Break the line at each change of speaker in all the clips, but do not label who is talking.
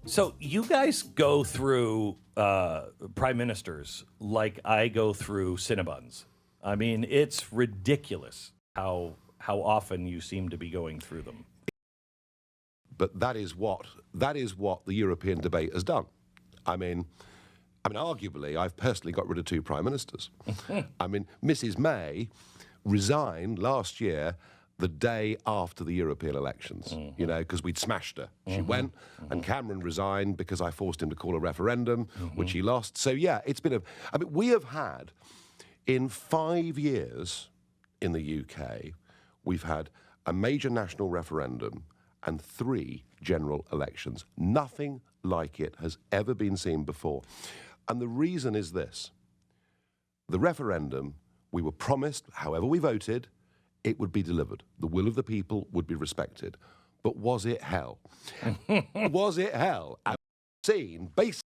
So you guys go through prime ministers like I go through Cinnabons. I mean, it's ridiculous how often you seem to be going through them.
But that is what the European debate has done. I mean, arguably, I've personally got rid of 2 prime ministers. I mean, Mrs. May resigned last year the day after the European elections, you know, because we'd smashed her. She went, and Cameron resigned because I forced him to call a referendum, which he lost. So, yeah, it's been we have had, in 5 years in the UK, we've had a major national referendum and 3 general elections. Nothing like it has ever been seen before. And the reason is this. The referendum, we were promised, however we voted, it would be delivered. The will of the people would be respected. But was it hell? Was it hell? And seen, basically,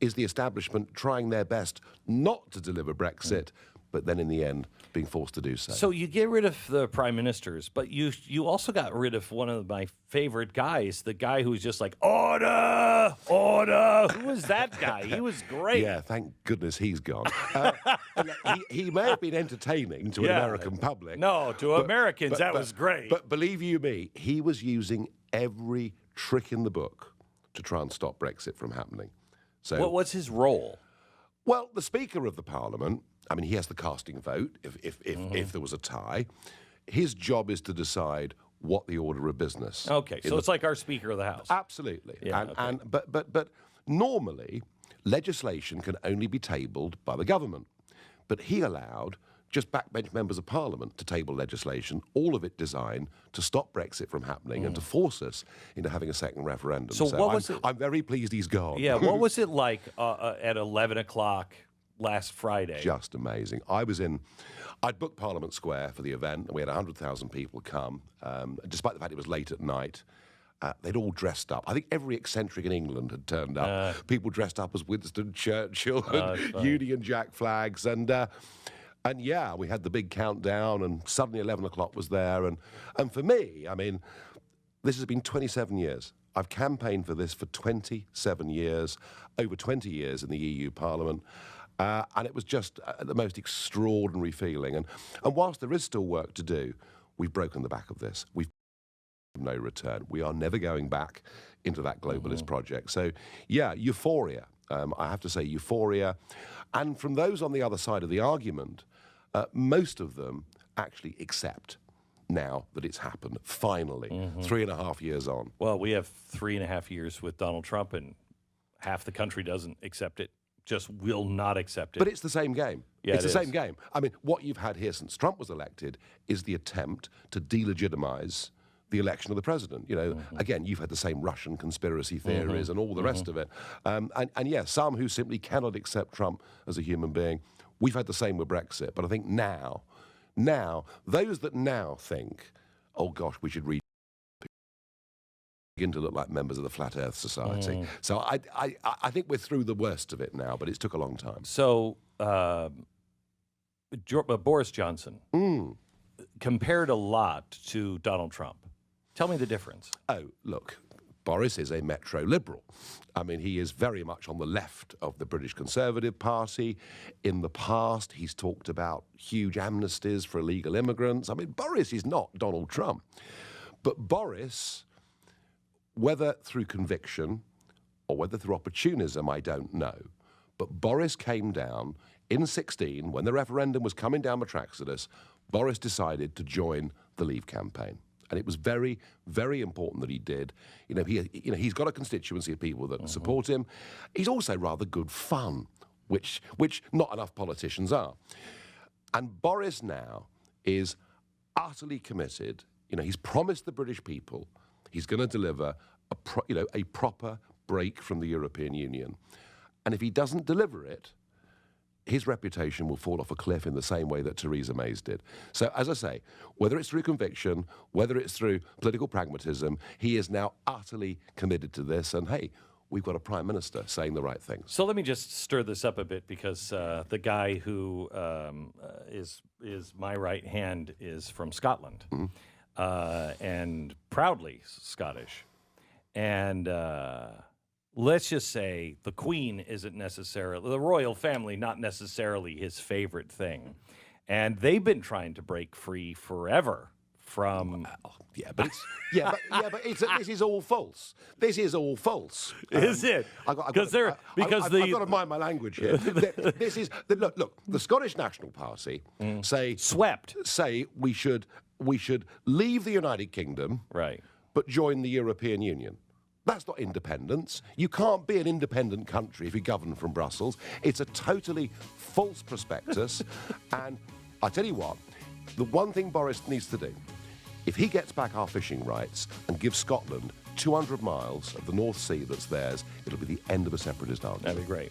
is the establishment trying their best not to deliver Brexit, but then in the end being forced to do so.
So you get rid of the prime ministers, but you also got rid of one of my favorite guys, the guy who's just like, order, order. Who was that guy? He was great.
Yeah, thank goodness he's gone. He may have been entertaining to an American public.
No, to Americans, that was great.
But believe you me, he was using every trick in the book to try and stop Brexit from happening. So,
what was his role?
Well, the Speaker of the Parliament, I mean, he has the casting vote if there was a tie. His job is to decide what the order of business.
Okay, so it's like our Speaker of the House.
Absolutely.
Yeah,
But normally, legislation can only be tabled by the government. But he allowed just backbench members of Parliament to table legislation, all of it designed to stop Brexit from happening and to force us into having a second referendum.
So what was it?
I'm very pleased he's gone.
Yeah, what was it like at 11 o'clock last Friday?
Just amazing. I'd booked Parliament Square for the event, and we had 100,000 people come, despite the fact it was late at night. They'd all dressed up. I think every eccentric in England had turned up. People dressed up as Winston Churchill and Union Jack flags. And yeah, we had the big countdown, and suddenly 11 o'clock was there. And for me, I mean, this has been 27 years. I've campaigned for this for 27 years, over 20 years in the EU Parliament. And it was just the most extraordinary feeling. And whilst there is still work to do, we've broken the back of this. We've no return. We are never going back into that globalist project. So, yeah, euphoria. I have to say euphoria. And from those on the other side of the argument, most of them actually accept now that it's happened, finally, 3.5 years on.
Well, we have 3.5 years with Donald Trump, and half the country doesn't accept it, just will not accept it.
But it's the same game.
Yeah,
it's the same game. I mean, what you've had here since Trump was elected is the attempt to delegitimize the election of the president. You know, again, you've had the same Russian conspiracy theories and all the rest of it. And yeah, some who simply cannot accept Trump as a human being. We've had the same with Brexit. But I think now, those that now think, oh gosh, we should begin to look like members of the Flat Earth Society. So I think we're through the worst of it now, but it took a long time.
So Boris Johnson compared a lot to Donald Trump. Tell me the difference.
Oh, look, Boris is a metro liberal. I mean, he is very much on the left of the British Conservative Party. In the past, he's talked about huge amnesties for illegal immigrants. I mean, Boris is not Donald Trump. But Boris, whether through conviction or whether through opportunism, I don't know. But Boris came down in 2016, when the referendum was coming down the tracks at us, Boris decided to join the Leave campaign. And it was very, very important that he did. You know, he's got a constituency of people that support him. He's also rather good fun, which not enough politicians are. And Boris now is utterly committed. You know, he's promised the British people he's going to deliver a proper break from the European Union. And if he doesn't deliver it, his reputation will fall off a cliff in the same way that Theresa May's did. So, as I say, whether it's through conviction, whether it's through political pragmatism, he is now utterly committed to this. And, hey, we've got a prime minister saying the right things.
So let me just stir this up a bit, because the guy who is my right hand is from Scotland, and proudly Scottish. And let's just say the Queen isn't necessarily, the royal family, not necessarily his favorite thing. And they've been trying to break free forever from.
This is all false. This is all false.
Is it?
I've got to mind my language here. Look. The Scottish National Party say we should leave the United Kingdom,
right,
but join the European Union. That's not independence. You can't be an independent country if you govern from Brussels. It's a totally false prospectus. And I tell you what, the one thing Boris needs to do, if he gets back our fishing rights and gives Scotland 200 miles of the North Sea that's theirs, it'll be the end of a separatist argument.
That'd be great.